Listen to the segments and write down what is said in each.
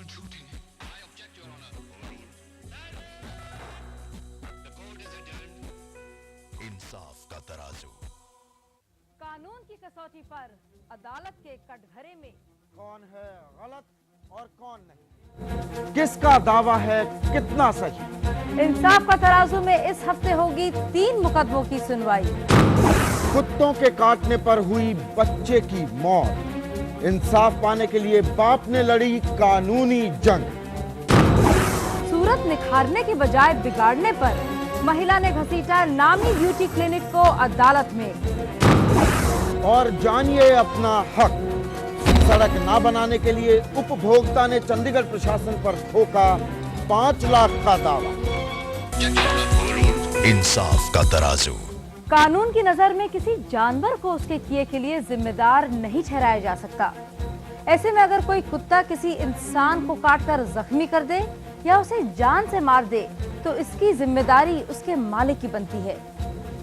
बिल्कुल झूठ है। इंसाफ का तराजू। कानून की कसौटी पर अदालत के कटघरे में कौन है गलत और कौन नहीं, किसका दावा है कितना सही। इंसाफ का तराजू में इस हफ्ते होगी 3 मुकदमों की सुनवाई। कुत्तों के काटने पर हुई बच्चे की मौत, इंसाफ पाने के लिए बाप ने लड़ी कानूनी जंग। सूरत निखारने की बजाय बिगाड़ने पर महिला ने घसीटा नामी ब्यूटी क्लिनिक को अदालत में। और जानिए अपना हक, सड़क ना बनाने के लिए उपभोक्ता ने चंडीगढ़ प्रशासन पर ठोका 5 लाख का दावा। इंसाफ का तराजू। कानून की नजर में किसी जानवर को उसके किए के लिए जिम्मेदार नहीं ठहराया जा सकता। ऐसे में अगर कोई कुत्ता किसी इंसान को काटकर जख्मी कर दे या उसे जान से मार दे तो इसकी जिम्मेदारी उसके मालिक की बनती है,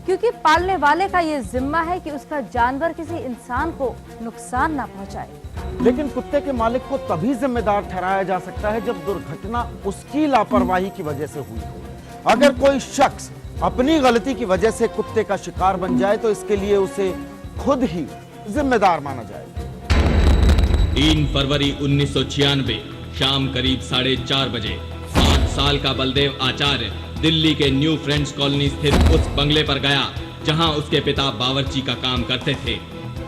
क्योंकि पालने वाले का ये जिम्मा है कि उसका जानवर किसी इंसान को नुकसान ना पहुंचाए। लेकिन कुत्ते के मालिक को तभी जिम्मेदार ठहराया जा सकता है जब दुर्घटना उसकी लापरवाही की वजह से हुई हो। अगर कोई शख्स अपनी गलती की वजह से कुत्ते का शिकार बन जाए तो इसके लिए उसे खुद ही जिम्मेदार माना जाएगा। 3 फरवरी 1996 शाम करीब 4:30 बजे 5 साल का बलदेव आचार्य दिल्ली के न्यू फ्रेंड्स कॉलोनी स्थित उस बंगले पर गया जहां उसके पिता बावर्ची का काम करते थे।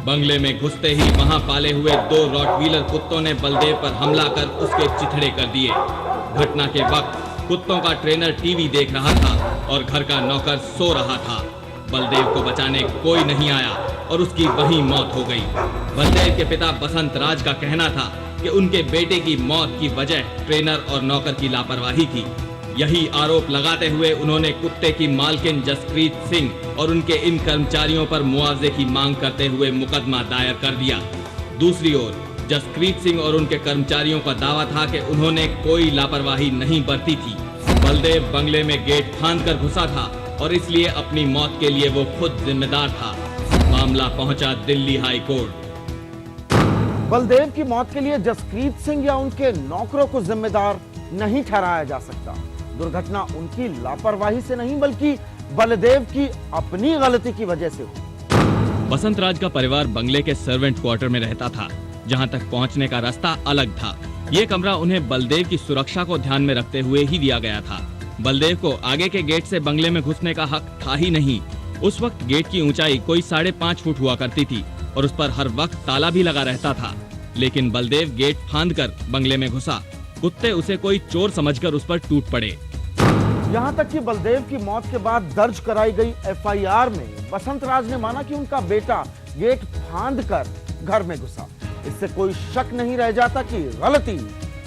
बंगले में घुसते ही वहां पाले हुए 2 रॉटवीलर कुत्तों ने बलदेव पर हमला कर उसके चिथड़े कर दिए। घटना के वक्त कुत्तों का ट्रेनर टीवी देख रहा था और घर का नौकर सो रहा था। बलदेव को बचाने कोई नहीं आया और उसकी वहीं मौत हो गई। बलदेव के पिता बसंत राज का कहना था कि उनके बेटे की मौत की वजह ट्रेनर और नौकर की लापरवाही थी। यही आरोप लगाते हुए उन्होंने कुत्ते की मालकिन जसप्रीत सिंह और उनके इन कर्मचारियों पर मुआवजे की मांग करते हुए मुकदमा दायर कर दिया। दूसरी ओर जसप्रीत सिंह और उनके कर्मचारियों का दावा था कि उन्होंने कोई लापरवाही नहीं बरती थी। बलदेव बंगले में गेट फांदकर घुसा था और इसलिए अपनी मौत के लिए वो खुद जिम्मेदार था। मामला पहुंचा दिल्ली हाई कोर्ट। बलदेव की मौत के लिए जसप्रीत सिंह या उनके नौकरों को जिम्मेदार नहीं ठहराया जा सकता। दुर्घटना उनकी लापरवाही से नहीं बल्कि बलदेव की अपनी गलती की वजह से हुई। बसंत राज का परिवार बंगले के सर्वेंट क्वार्टर में रहता था, जहां तक पहुंचने का रास्ता अलग था। ये कमरा उन्हें बलदेव की सुरक्षा को ध्यान में रखते हुए ही दिया गया था। बलदेव को आगे के गेट से बंगले में घुसने का हक था ही नहीं। उस वक्त गेट की ऊंचाई कोई 5.5 फुट हुआ करती थी और उस पर हर वक्त ताला भी लगा रहता था। लेकिन बलदेव गेट फांदकर बंगले में घुसा। कुत्ते उसे कोई चोर समझकर उस पर टूट पड़े। यहाँ तक कि बलदेव की मौत के बाद दर्ज कराई गई एफआईआर में बसंत राज ने माना कि उनका बेटा गेट फांदकर घर में घुसा। इससे कोई शक नहीं रह जाता कि गलती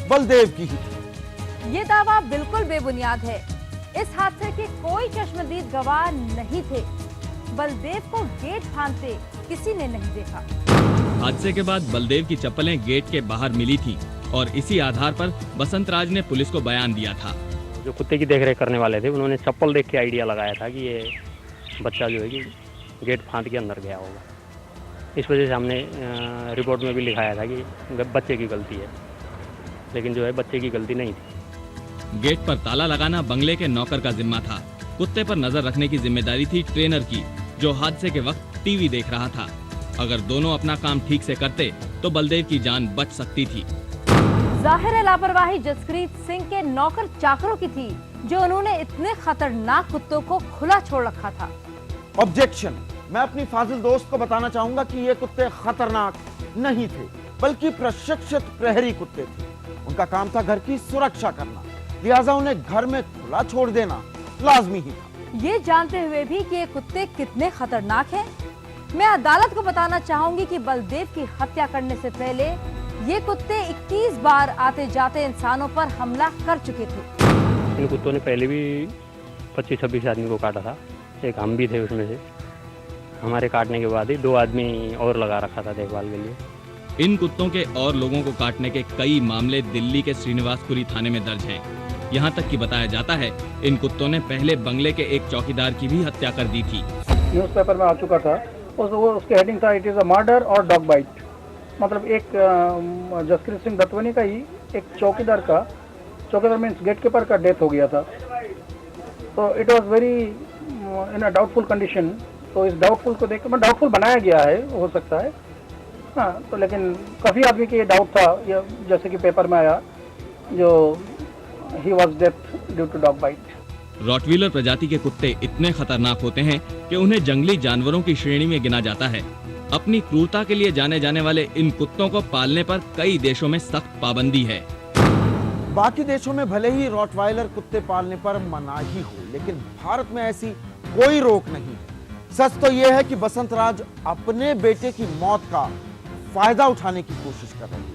बलदेव की ही थी। ये दावा बिल्कुल बेबुनियाद है। इस हादसे के कोई चश्मदीद गवाह नहीं थे। बलदेव को गेट फांदते किसी ने नहीं देखा। हादसे के बाद बलदेव की चप्पलें गेट के बाहर मिली थीं और इसी आधार पर बसंत राज ने पुलिस को बयान दिया था। जो कुत्ते की देखरेख करने वाले थे उन्होंने चप्पल देख के आइडिया लगाया था कि ये बच्चा जो है कि गेट फांद के अंदर गया होगा। इस वजह से हमने रिपोर्ट में भी लिखाया था कि बच्चे की गलती है, लेकिन जो है बच्चे की गलती नहीं थी। गेट पर ताला लगाना बंगले के नौकर का जिम्मा था। कुत्ते पर नजर रखने की जिम्मेदारी थी ट्रेनर की, जो हादसे के वक्त टीवी देख रहा था। अगर दोनों अपना काम ठीक से करते तो बलदेव की जान बच सकती थी। जाहिर है लापरवाही जसप्रीत सिंह के नौकर चाकरों की थी, जो उन्होंने इतने खतरनाक कुत्तों को खुला छोड़ रखा था। ऑब्जेक्शन। मैं अपनी फाजिल दोस्त को बताना चाहूंगा कि ये कुत्ते खतरनाक नहीं थे, बल्कि प्रशिक्षित प्रहरी कुत्ते थे। उनका काम था घर की सुरक्षा करना, लिहाजा उन्हें घर में खुला छोड़ देना लाजमी ही था। ये जानते हुए भी कि ये कुत्ते कितने खतरनाक हैं, मैं अदालत को बताना चाहूंगी कि बलदेव की हत्या करने से पहले ये कुत्ते 21 बार आते जाते इंसानों पर हमला कर चुके थे। इन कुत्तों ने पहले भी 25-26 आदमी को काटा था। एक हम भी थे उसमें से। हमारे काटने के बाद ही 2 आदमी और लगा रखा था देखभाल के लिए। इन कुत्तों के और लोगों को काटने के कई मामले दिल्ली के श्रीनिवासपुरी थाने में दर्ज हैं। यहाँ तक कि बताया जाता है इन कुत्तों ने पहले बंगले के एक चौकीदार की भी हत्या कर दी थी। न्यूज़पेपर में आ चुका था, उसके हेडिंग था इट इज अ मर्डर और डॉग बाइट। मतलब एक जसप्रीत सिंह दत्तवनी का ही एक चौकीदार मीन्स गेट कीपर का डेथ हो गया था। तो it was very in a doubtful condition. तो इस डाउटफुल को देख कर डाउटफुल बनाया गया है, हो सकता है हाँ। तो लेकिन काफ़ी आदमी के ये डाउट था, ये जैसे कि पेपर में आया, जो ही was death due to dog bite. Rottweiler प्रजाति के कुत्ते इतने खतरनाक होते हैं कि उन्हें जंगली जानवरों की श्रेणी में गिना जाता है। अपनी क्रूरता के लिए जाने जाने वाले इन कुत्तों को पालने पर कई देशों में सख्त पाबंदी है। बाकी देशों में भले ही रॉटवाइलर कुत्ते पालने पर मनाही हो, लेकिन भारत में ऐसी कोई रोक नहीं है। सच तो यह है कि बसंत राज अपने बेटे की मौत का फायदा उठाने की कोशिश कर रही है।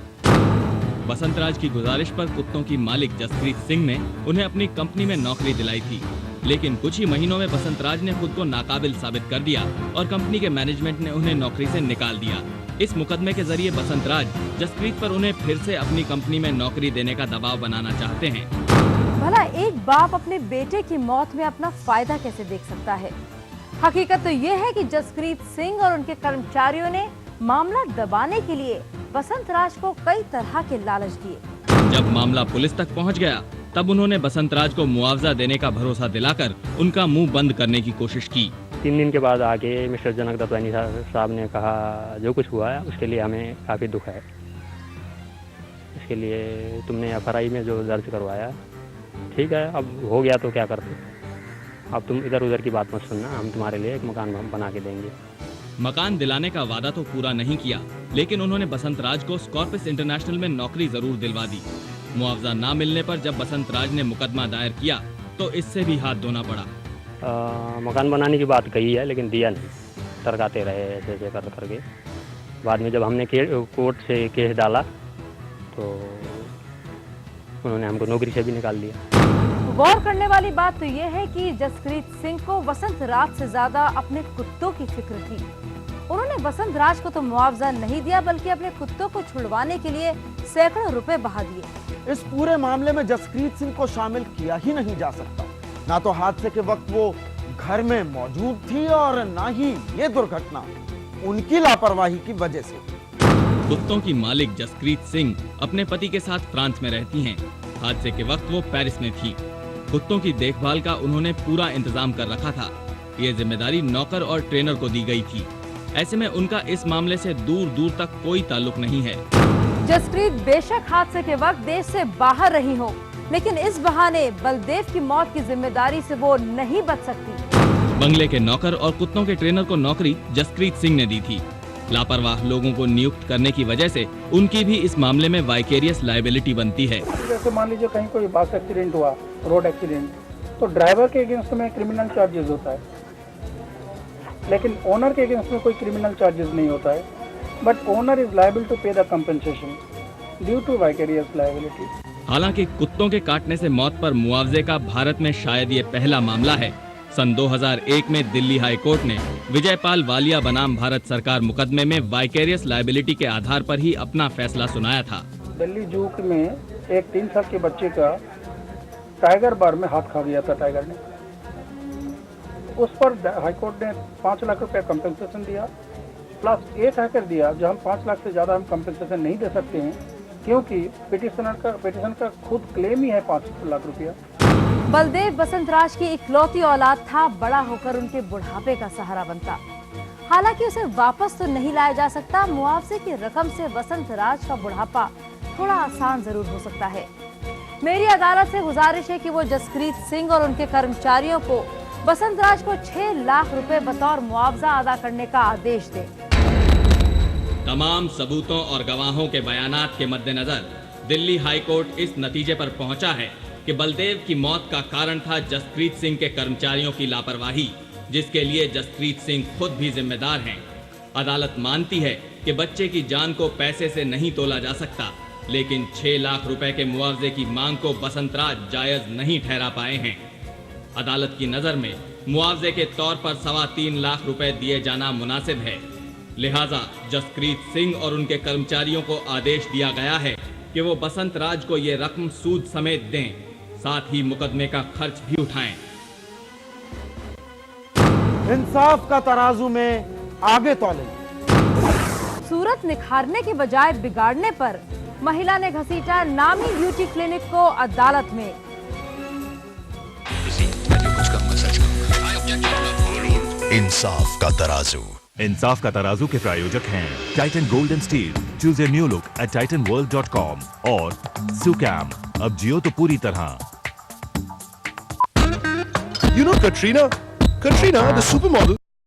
बसंत राज की गुजारिश पर कुत्तों की मालिक जसप्रीत सिंह ने उन्हें अपनी कंपनी में नौकरी दिलाई थी, लेकिन कुछ ही महीनों में बसंत राज ने खुद को नाकाबिल साबित कर दिया और कंपनी के मैनेजमेंट ने उन्हें नौकरी से निकाल दिया। इस मुकदमे के जरिए बसंत राज जसप्रीत पर उन्हें फिर से अपनी कंपनी में नौकरी देने का दबाव बनाना चाहते हैं। भला एक बाप अपने बेटे की मौत में अपना फायदा कैसे देख सकता है? हकीकत तो ये है कि जसप्रीत सिंह और उनके कर्मचारियों ने मामला दबाने के लिए बसंत राज को कई तरह के लालच दिए। जब मामला पुलिस तक पहुंच गया, तब उन्होंने बसंत राज को मुआवजा देने का भरोसा दिलाकर उनका मुंह बंद करने की कोशिश की। 3 दिन के बाद आके मिस्टर जनक दत्तवानी साहब ने कहा जो कुछ हुआ है उसके लिए हमें काफ़ी दुख है, इसके लिए तुमने FRI में जो दर्ज करवाया ठीक है, अब हो गया तो क्या करते, अब तुम इधर उधर की बात मत सुनना, हम तुम्हारे लिए एक मकान बना के देंगे। मकान दिलाने का वादा तो पूरा नहीं किया, लेकिन उन्होंने बसंत राज को स्कॉर्पिस इंटरनेशनल में नौकरी जरूर दिलवा दी। मुआवजा न मिलने पर जब बसंत राज ने मुकदमा दायर किया तो इससे भी हाथ धोना पड़ा। मकान बनाने की बात कही है लेकिन दिया नहीं, टरकाते रहे ऐसे ऐसे कर करके। बाद में जब हमने कोर्ट से केस डाला तो उन्होंने हमको नौकरी से भी निकाल दिया। गौर करने वाली बात तो यह है कि जसप्रीत सिंह को बसंत राज से ज्यादा अपने कुत्तों की फिक्र थी। उन्होंने बसंत राज को तो मुआवजा नहीं दिया, बल्कि अपने कुत्तों को छुड़वाने के लिए सैकड़ों रुपए बहा दिए। इस पूरे मामले में जसप्रीत सिंह को शामिल किया ही नहीं जा सकता। ना तो हादसे के वक्त वो घर में मौजूद थी और ना ही ये दुर्घटना उनकी लापरवाही की वजह से। कुत्तों की मालिक जसप्रीत सिंह अपने पति के साथ फ्रांस में रहती हैं। हादसे के वक्त वो पेरिस में थी। कुत्तों की देखभाल का उन्होंने पूरा इंतजाम कर रखा था। ये जिम्मेदारी नौकर और ट्रेनर को दी गई थी। ऐसे में उनका इस मामले से दूर दूर तक कोई ताल्लुक नहीं है। जसप्रीत बेशक हादसे के वक्त देश से बाहर रही हो, लेकिन इस बहाने बलदेव की मौत की जिम्मेदारी से वो नहीं बच सकती। बंगले के नौकर और कुत्तों के ट्रेनर को नौकरी जसप्रीत सिंह ने दी थी। लापरवाह लोगों को नियुक्त करने की वजह से उनकी भी इस मामले में वाइकेरियस लायबिलिटी बनती है। जैसे मान लीजिए कहीं कोई बस एक्सीडेंट हुआ, रोड एक्सीडेंट, तो ड्राइवर के अगेंस्ट में क्रिमिनल चार्जेस होता है, लेकिन ओनर के अगेंस्ट में कोई क्रिमिनल चार्जेस नहीं होता है। But owner is liable to pay the compensation due to vicarious liability. हालांकि कुत्तों के काटने से मौत पर मुआवजे का भारत में शायद ये पहला मामला है। सन 2001 में दिल्ली हाई कोर्ट ने विजयपाल वालिया बनाम भारत सरकार मुकदमे में वाइकेरियस लायबिलिटी के आधार पर ही अपना फैसला सुनाया था। दिल्ली जू में एक 3 साल के बच्चे का टाइगर बार में हाथ खा गया था टाइगर ने। उस पर हाईकोर्ट ने 5 लाख रुपए कंपनसेशन दिया, प्लस एक हैकर दिया जो हम 5 लाख से ज्यादा हम कंपनसेशन नहीं दे सकते हैं, क्योंकि पिटिशन का खुद क्लेम ही है 5 लाख रुपया। बलदेव बसंत राज की इकलौती औलाद था, बड़ा होकर उनके बुढ़ापे का सहारा बनता। हालांकि उसे वापस तो नहीं लाया जा सकता, मुआवजे की रकम से बसंत राज का बुढ़ापा थोड़ा आसान जरूर हो सकता है। मेरी अदालत से गुजारिश है कि वो जसप्रीत सिंह और उनके कर्मचारियों को बसंत राज को 6 लाख रुपए बतौर मुआवजा अदा करने का आदेश दे। तमाम सबूतों और गवाहों के बयानात के मद्देनजर दिल्ली हाई कोर्ट इस नतीजे पर पहुंचा है कि बलदेव की मौत का कारण था जसप्रीत सिंह के कर्मचारियों की लापरवाही, जिसके लिए जसप्रीत सिंह खुद भी जिम्मेदार हैं। अदालत मानती है कि बच्चे की जान को पैसे से नहीं तोला जा सकता, लेकिन 6 लाख रुपए के मुआवजे की मांग को बसंत राज जायज नहीं ठहरा पाए हैं। अदालत की नजर में मुआवजे के तौर पर 3.25 लाख रुपए दिए जाना मुनासिब है। लिहाजा जसप्रीत सिंह और उनके कर्मचारियों को आदेश दिया गया है कि वो बसंत राज को ये रकम सूद समेत दें, साथ ही मुकदमे का खर्च भी उठाएं। इंसाफ का तराजू में आगे तौले। सूरत निखारने के बजाय बिगाड़ने पर महिला ने घसीटा नामी ब्यूटी क्लिनिक को अदालत में। इंसाफ का तराजू। इंसाफ का तराजू के प्रायोजक हैं Titan gold and steel. Choose a new look at titanworld.com और सुकैम, अब जियो तो पूरी तरह। You know Katrina? Katrina, the supermodel.